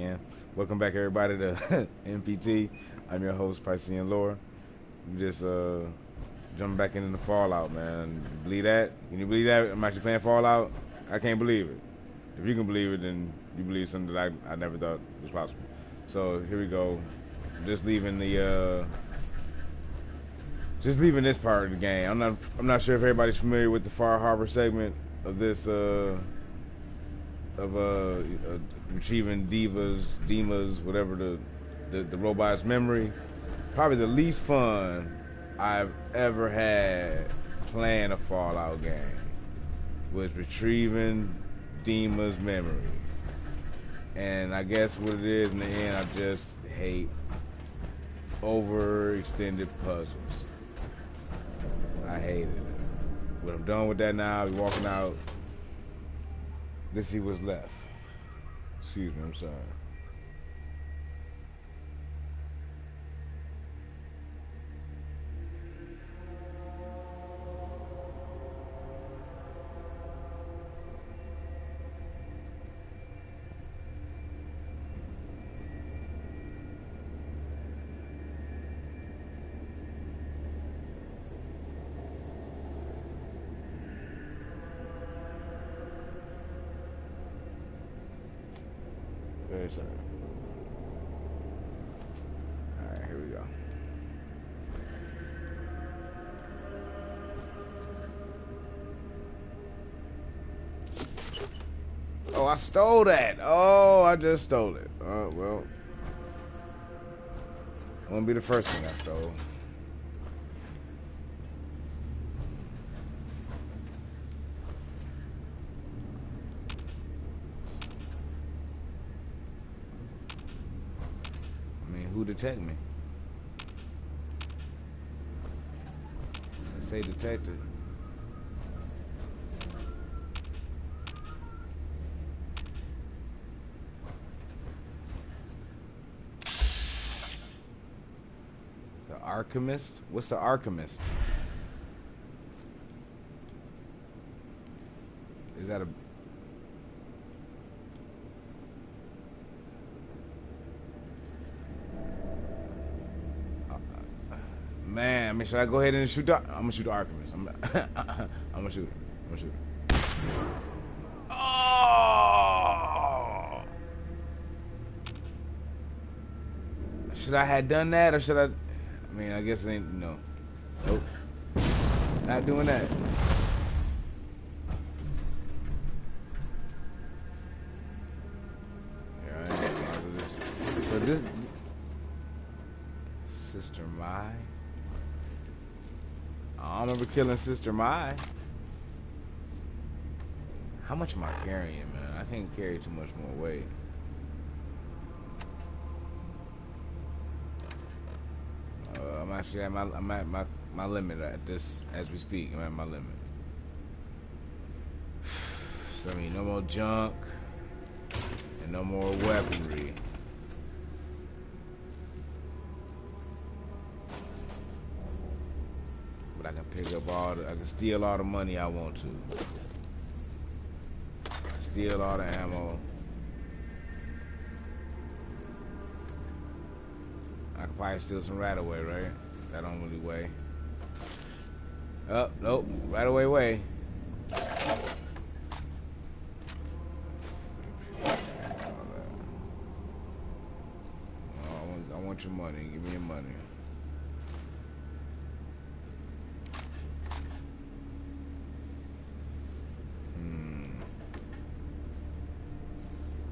again. Welcome back, everybody, to M.P.T. I'm your host, Piscean Lore. We just jumping back into the Fallout, man. You believe that? Can you believe that? I'm actually playing Fallout? I can't believe it. If you can believe it, then you believe something that I never thought was possible. So here we go. Just leaving this part of the game. I'm not sure if everybody's familiar with the Far Harbor segment of this retrieving Dima's, whatever the robot's memory. Probably the least fun I've ever had playing a Fallout game was retrieving Dima's memory. And I guess what it is in the end, I just hate overextended puzzles. I hated it. But I'm done with that now. We're walking out. Let's see what's left. Excuse me, I'm sorry. Very sorry. Alright, here we go. Oh, I stole that. Oh, I just stole it. Oh, well. Won't be the first thing I stole. Who detect me? I say detected. The Alchemist? What's the Alchemist? Is that a... Man, I mean, should I go ahead and shoot the... I'm gonna shoot the Alchemist. I'm gonna shoot him. I'm gonna shoot him. Oh! Should I have done that, or should I... I mean, I guess it ain't... No. Nope. Not doing that. Alright, so this... Sister Mai? I don't remember killing Sister Mai. How much am I carrying, man? I can't carry too much more weight. I'm actually at my limit at this as we speak. I'm at my limit. So I mean, no more junk and no more weaponry. I can pick up I can steal all the money I want to. Steal all the ammo. I can probably steal some right away, right? That don't really weigh. Oh, nope. Right away way. I want your money. Give me your money.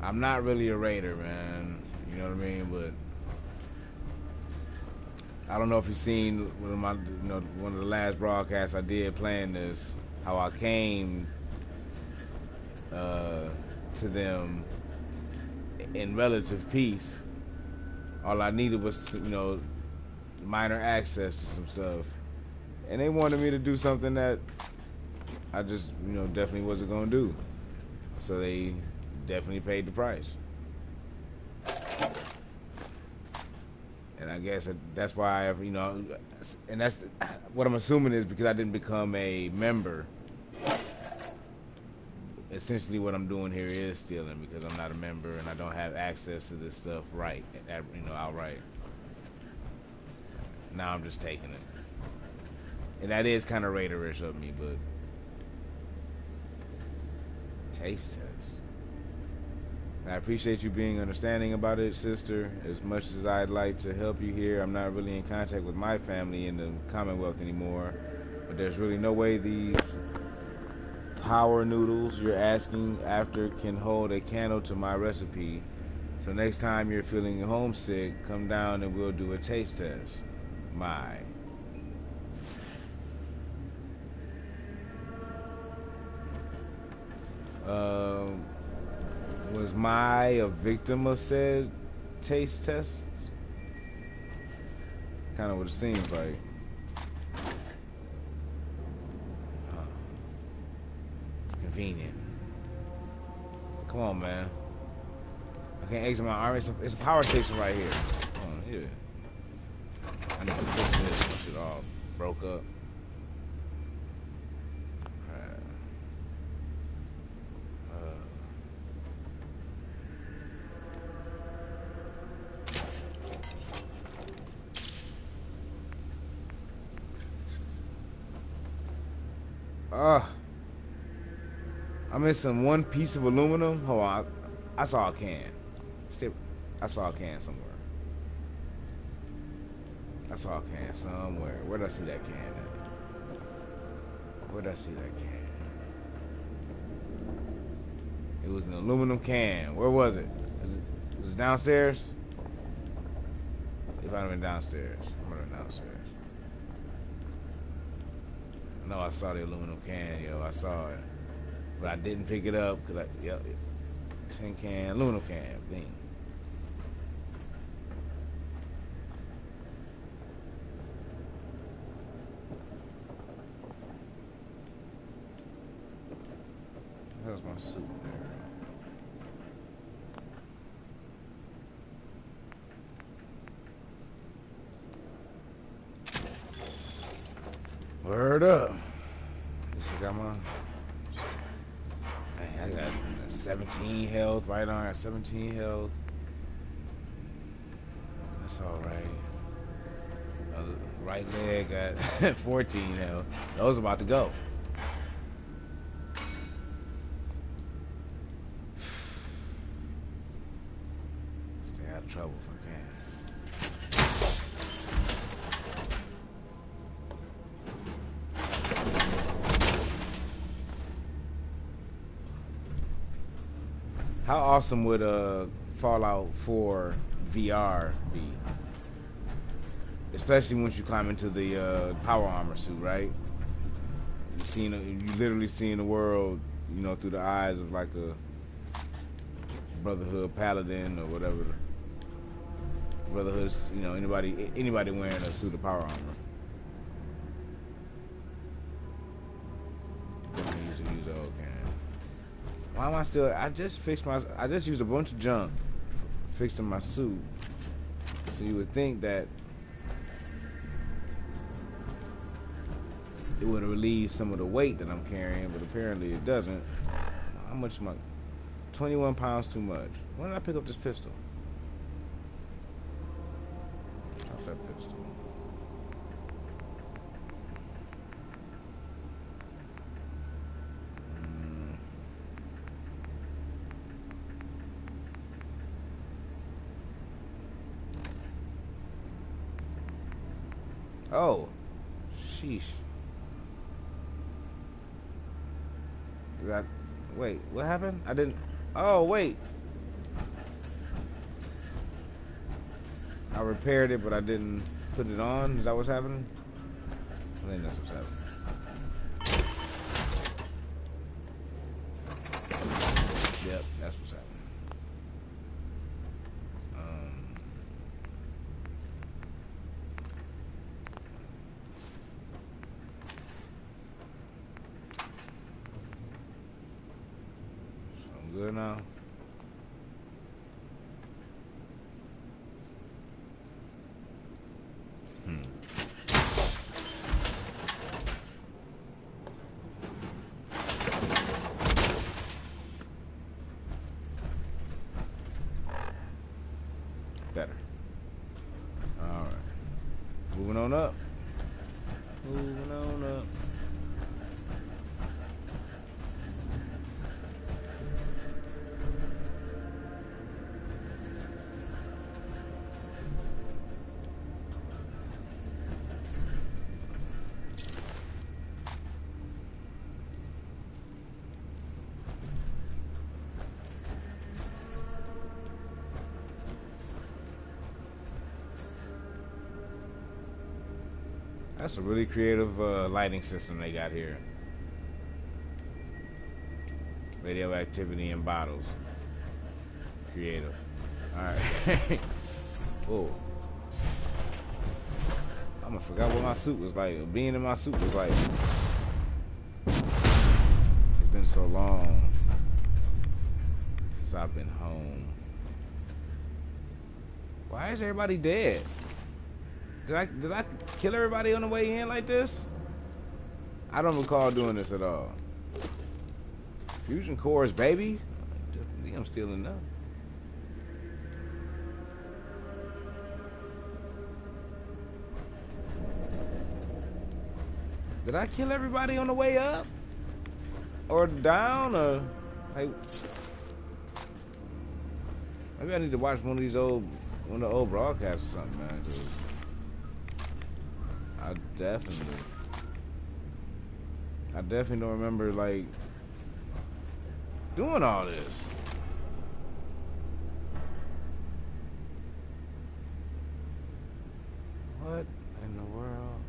I'm not really a raider, man. You know what I mean? But I don't know if you've seen one of the last broadcasts I did playing this, how I came to them in relative peace. All I needed was, minor access to some stuff, and they wanted me to do something that I just, definitely wasn't gonna do. So they definitely paid the price. And I guess that's why and that's what I'm assuming is because I didn't become a member. essentially what I'm doing here is stealing because I'm not a member and I don't have access to this stuff outright. Now I'm just taking it. And that is kind of raiderish of me, but taste test. I appreciate you being understanding about it, sister. As much as I'd like to help you here, I'm not really in contact with my family in the Commonwealth anymore. But there's really no way these power noodles you're asking after can hold a candle to my recipe. So next time you're feeling homesick, come down and we'll do a taste test. My. Was Mai a victim of said taste tests? Kind of what it seems like. It's convenient. Come on, man. I can't exit my arm. It's a power station right here. Come on, here. I need to fix this. My shit all broke up. I'm missing one piece of aluminum. Hold on. I saw a can. I saw a can somewhere. I saw a can somewhere. Where did I see that can at? Where did I see that can? It was an aluminum can. Where was it? Was it downstairs? It might have been downstairs. It might have been downstairs. No, I saw the aluminum can, yo. I saw it. But I didn't pick it up because tin can, aluminum can, thing. That was my suit there. Word up. I got my. I got 17 health, right on at 17 health. That's alright. Right leg got 14 health. Those about to go. Stay out of trouble if I can. How awesome would Fallout 4 VR be? Especially once you climb into the power armor suit, right? You literally seeing the world, through the eyes of like a Brotherhood Paladin or whatever. Brotherhood, anybody wearing a suit of power armor. Definitely used to use the old can. Why am I still? I just used a bunch of junk fixing my suit. So you would think that it would relieve some of the weight that I'm carrying, but apparently it doesn't. How much am I? 21 pounds too much. When did I pick up this pistol? How's that pistol? Oh, sheesh. Wait, what happened? I didn't. Oh, wait. I repaired it, but I didn't put it on. Is that what's happening? I think that's what's happening. Yep, that's what's happening. Good now. Better. All right. Moving on up. Moving on up. That's a really creative lighting system they got here. Radioactivity in bottles. Creative. Alright. Whoa. I almost forgot what my suit was like. Being in my suit was like. It's been so long since I've been home. Why is everybody dead? Did I kill everybody on the way in like this? I don't recall doing this at all. Fusion cores, baby. I'm stealing them. Did I kill everybody on the way up? Or down? Or like, maybe I need to watch one of the old broadcasts or something, man. I definitely don't remember like doing all this. What in the world?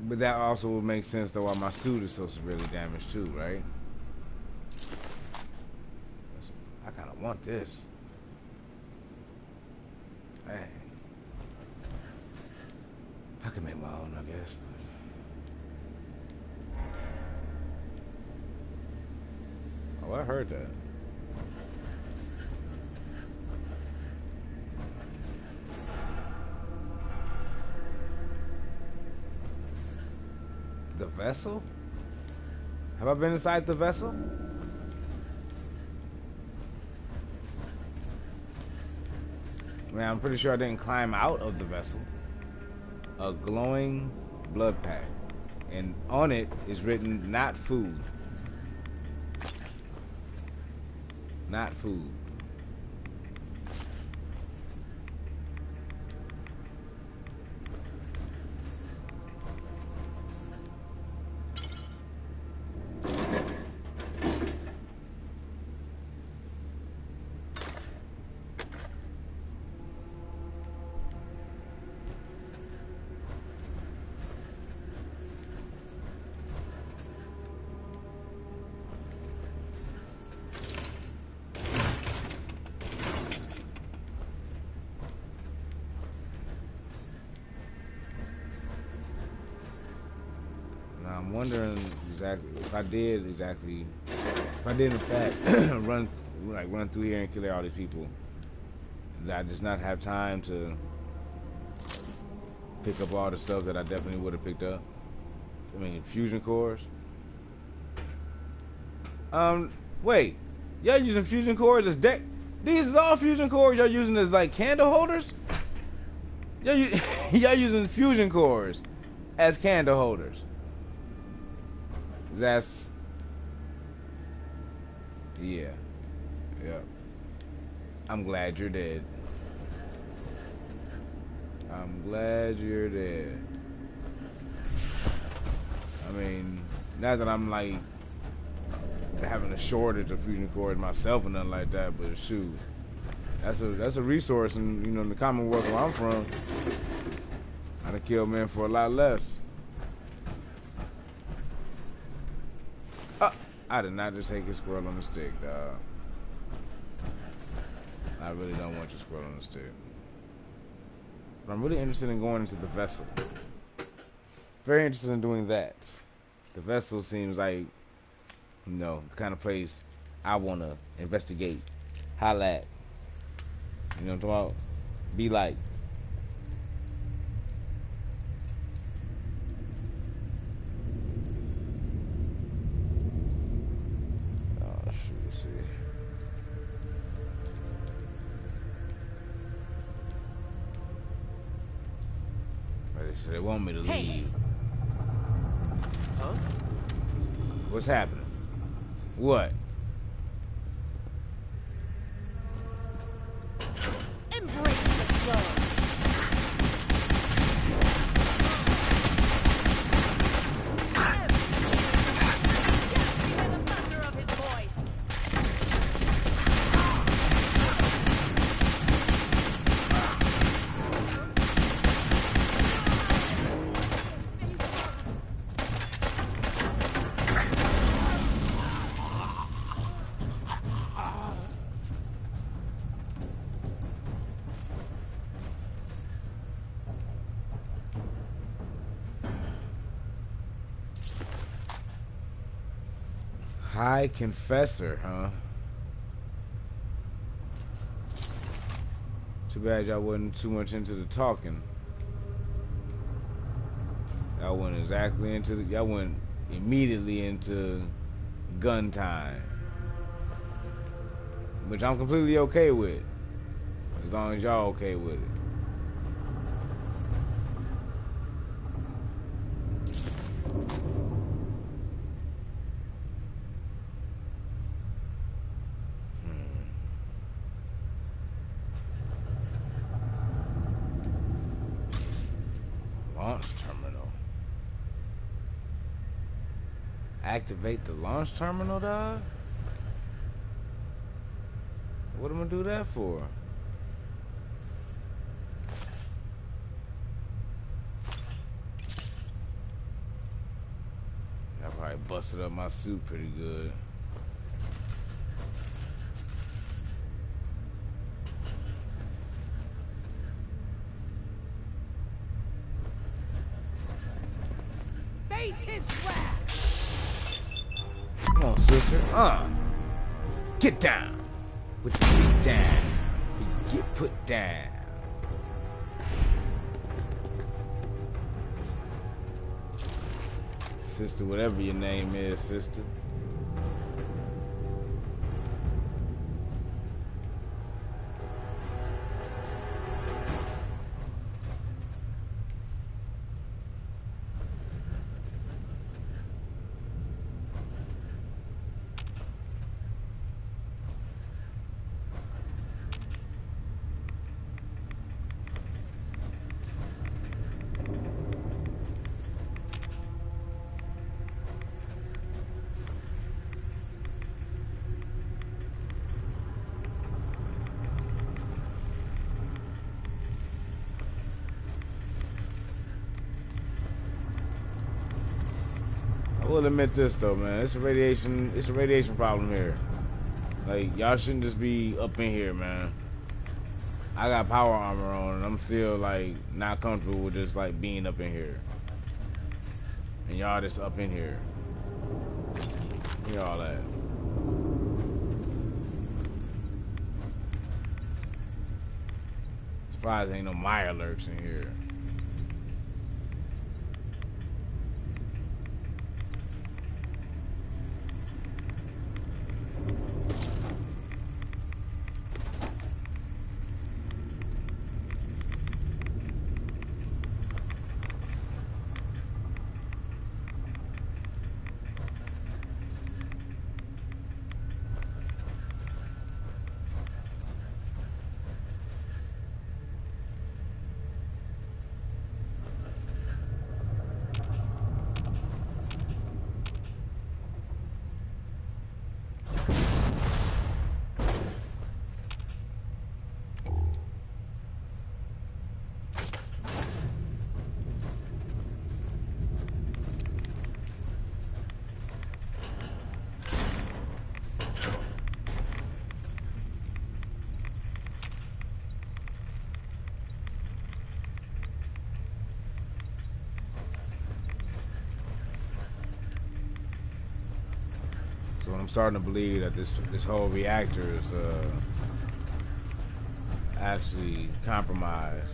But that also would make sense though why my suit is so severely damaged too, right? I kinda want this. Hey. I can make my own, I guess. But... Oh, I heard that. The vessel? Have I been inside the vessel? Man, I'm pretty sure I didn't climb out of the vessel. A glowing blood pack. And on it is written, not food. Not food. I'm wondering exactly if I did in fact run through here and kill all these people, that I just not have time to pick up all the stuff that I definitely would have picked up. I mean, fusion cores. Wait, y'all using fusion cores as deck? These is all fusion cores y'all using as like candle holders? Y'all using fusion cores as candle holders. That's... Yeah. I'm glad you're dead. I'm glad you're dead. I mean, not that I'm like having a shortage of fusion cores myself or nothing like that, but shoot, that's a resource, and you know, in the Commonwealth where I'm from, I'd have killed men for a lot less. I did not just take a squirrel on the stick, dog. I really don't want your squirrel on the stick. But I'm really interested in going into the vessel. Very interested in doing that. The vessel seems like, you know, the kind of place I want to investigate. Holla at. You know what I'm talking about? Be like. Oh, shoot. Let's see. They want me to leave. Huh? What's happening? What? Embrace the flow. High Confessor, huh? Too bad y'all wasn't too much into the talking. Y'all went exactly into the, y'all went immediately into gun time, which I'm completely okay with, as long as y'all okay with it. Launch terminal. Activate the launch terminal, dog? What am I gonna do that for? I probably busted up my suit pretty good. Face his wrath. Come on, sister. Get down. With the feet down. Get put down. Sister, whatever your name is, sister. I will admit this though, man. It's a radiation problem here. Like, y'all shouldn't just be up in here, man. I got power armor on and I'm still like not comfortable with just like being up in here. And y'all just up in here. Hear all that. Surprised there ain't no Meyer lurks in here. So I'm starting to believe that this whole reactor is actually compromised,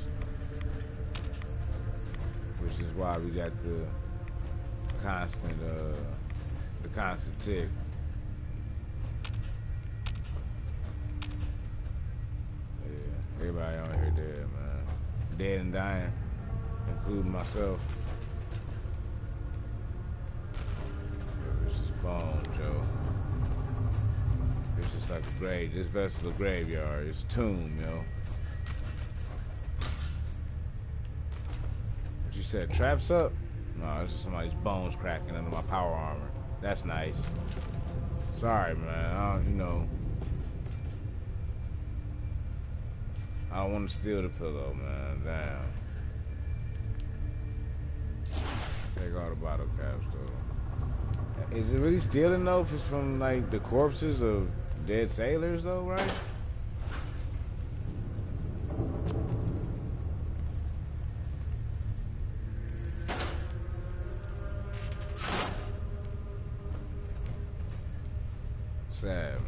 which is why we got the constant tick. Everybody on here dead, man. Dead and dying, including myself. This is bones, yo. It's just like a grave. This vessel a graveyard. It's a tomb, yo. What you said? Traps up? No, it's just somebody's bones cracking under my power armor. That's nice. Sorry, man. I don't, you know. I don't want to steal the pillow, man. Damn. Take all the bottle caps, though. Is it really stealing, though, if it's from, like, the corpses of dead sailors, though, right? Sad, man.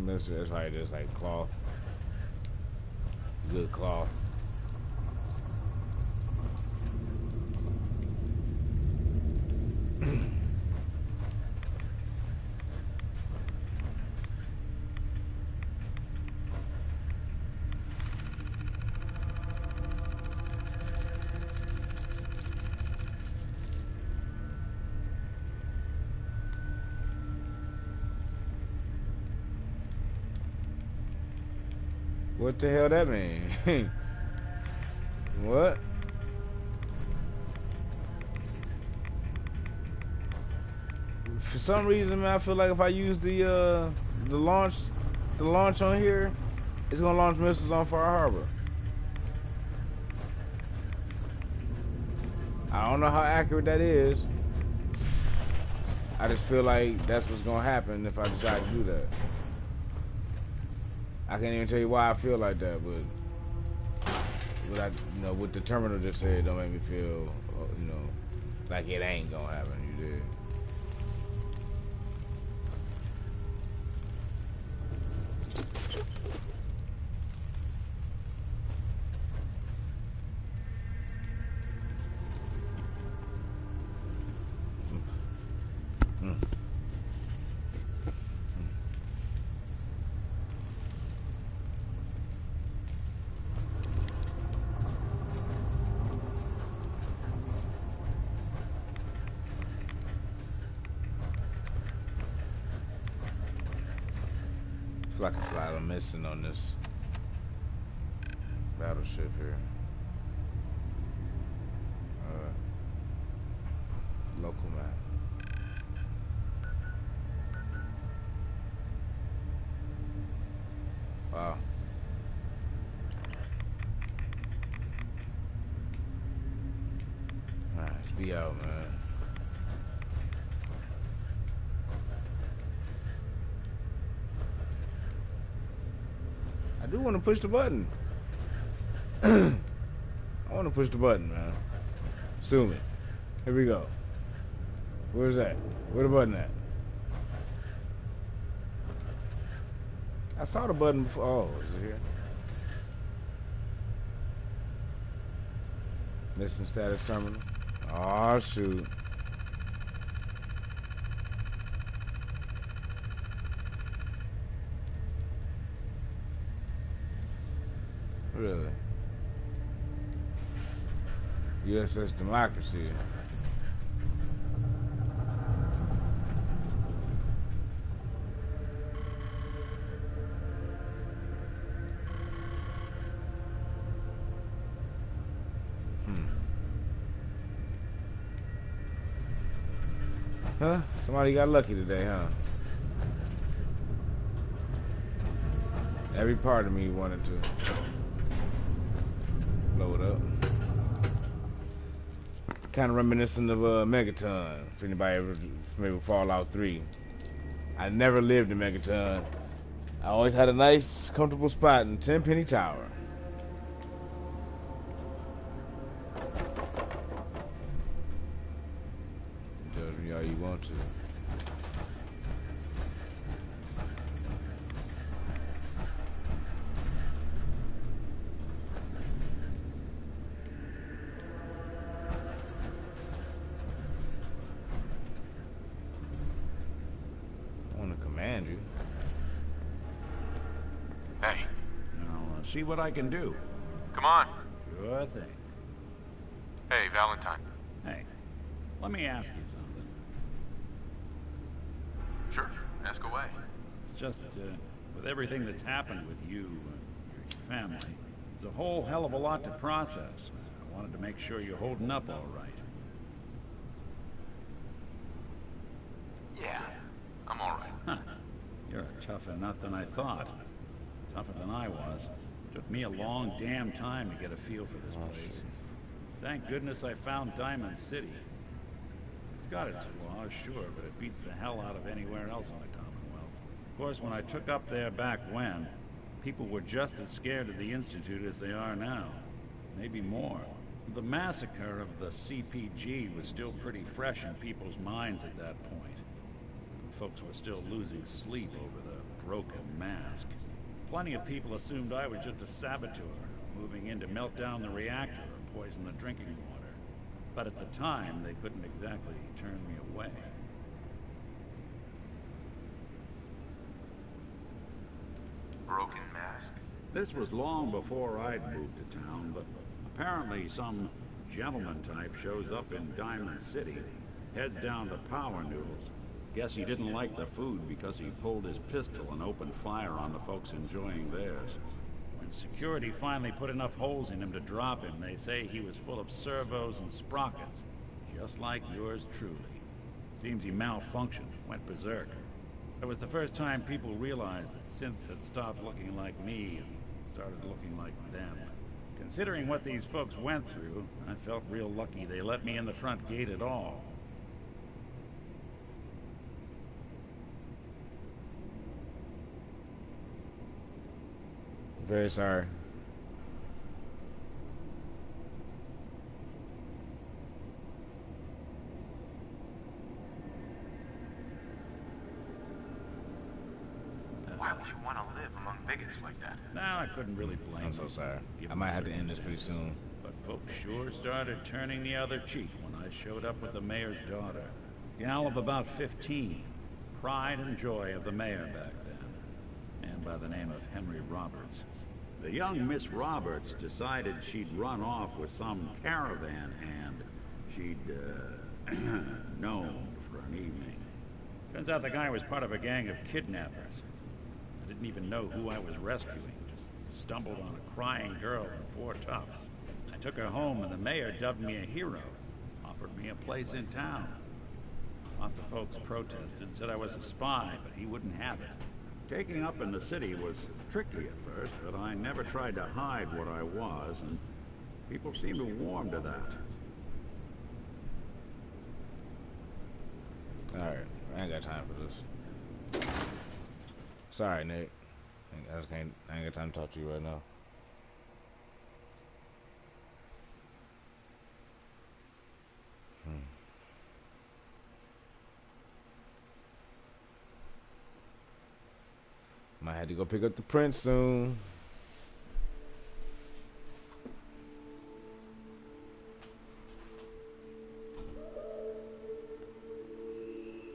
That's right, there's like cloth. Good cloth. What the hell that mean? What? For some reason, man, I feel like if I use the launch on here, it's gonna launch missiles on Far Harbor. I don't know how accurate that is. I just feel like that's what's gonna happen if I decide to do that. I can't even tell you why I feel like that, but I, you know, what the terminal just said don't make me feel, you know, like it ain't gonna happen. You did. Like it's a lot of missing on this battleship here. Local map. Wow. Alright, let's be out, man. I do want to push the button. I want to push the button, man. Sue me. Here we go. Where's that? Where the button at? I saw the button before. Oh, is it here? Missing status terminal. Oh, shoot. Really? USS Democracy. Huh? Somebody got lucky today, huh? Every part of me wanted to blow it up. Kind of reminiscent of Megaton, if anybody ever familiar with Fallout 3. I never lived in Megaton. I always had a nice, comfortable spot in Tenpenny Tower. Judge me all you want to. I want to command you. Hey. I'll see what I can do. Come on. Sure thing. Hey, Valentine. Hey, let me ask you something. Sure. Ask away. It's just, with everything that's happened with you and your family, it's a whole hell of a lot to process. I wanted to make sure you're holding up all right. Yeah. I'm all right. Huh. You're tougher nut than I thought. Tougher than I was. Took me a long damn time to get a feel for this place. Thank goodness I found Diamond City. It's got its flaws, sure, but it beats the hell out of anywhere else in the Commonwealth. Of course, when I took up there back when, people were just as scared of the Institute as they are now. Maybe more. The massacre of the CPG was still pretty fresh in people's minds at that point. Folks were still losing sleep over the broken mask. Plenty of people assumed I was just a saboteur, moving in to melt down the reactor or poison the drinking water. But at the time, they couldn't exactly turn me away. Broken mask. This was long before I'd moved to town, but apparently some gentleman type shows up in Diamond City, heads down to Power Noodles. Guess he didn't like the food because he pulled his pistol and opened fire on the folks enjoying theirs. When security finally put enough holes in him to drop him, they say he was full of servos and sprockets, just like yours truly. Seems he malfunctioned, went berserk. It was the first time people realized that synths had stopped looking like me and started looking like them. Considering what these folks went through, I felt real lucky they let me in the front gate at all. Very sorry. Why would you want to live among bigots like that? Now I couldn't really blame I'm so them, sorry. given I might the have to end this pretty soon. circumstances. But folks sure started turning the other cheek when I showed up with the mayor's daughter. Gal of about 15. Pride and joy of the mayor back then. Man by the name of Henry Roberts. The young Miss Roberts decided she'd run off with some caravan hand she'd, known for an evening. Turns out the guy was part of a gang of kidnappers. I didn't even know who I was rescuing, just stumbled on a crying girl and 4 toughs. I took her home and the mayor dubbed me a hero, offered me a place in town. Lots of folks protested, said I was a spy, but he wouldn't have it. Taking up in the city was tricky at first, but I never tried to hide what I was, and people seemed to warm to that. Alright, I ain't got time for this. Sorry, Nate. I ain't got time to talk to you right now. Might have to go pick up the prince soon.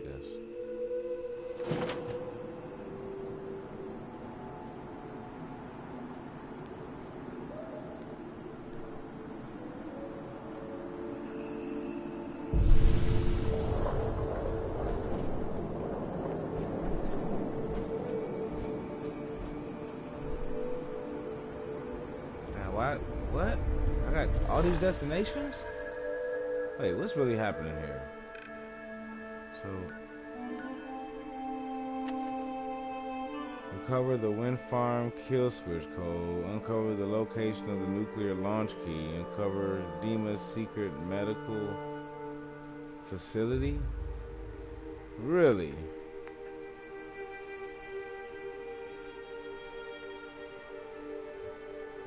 Yes. What? I got all these destinations? Wait, what's really happening here? So, recover the wind farm kill switch code, uncover the location of the nuclear launch key, uncover Dima's secret medical facility? Really?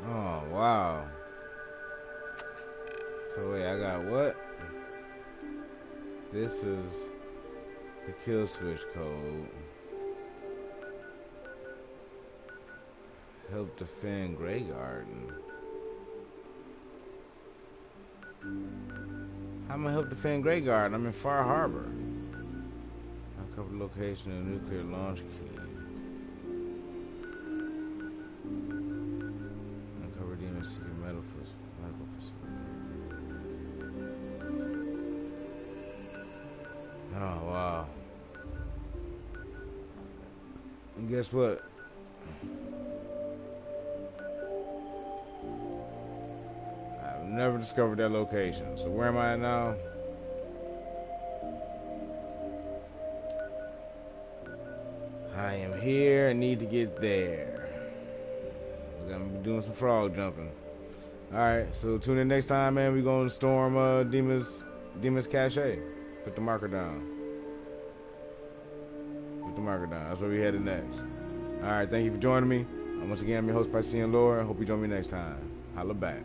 Oh, wow. So wait, I got what? This is the kill switch code. Help defend Grey Garden. How am I help defend Grey Garden? I'm in Far Harbor. Uncover location of nuclear launch key. Uncover demon secret medical facility. Oh wow. And guess what? I've never discovered that location. So where am I now? I am here and need to get there. We're gonna be doing some frog jumping. Alright, so tune in next time, man. We're gonna storm Demon's Cache. Put the marker down. Put the marker down. That's where we headed next. Alright, thank you for joining me. Once again, I'm your host, Piscean Lore. I hope you join me next time. Holla back.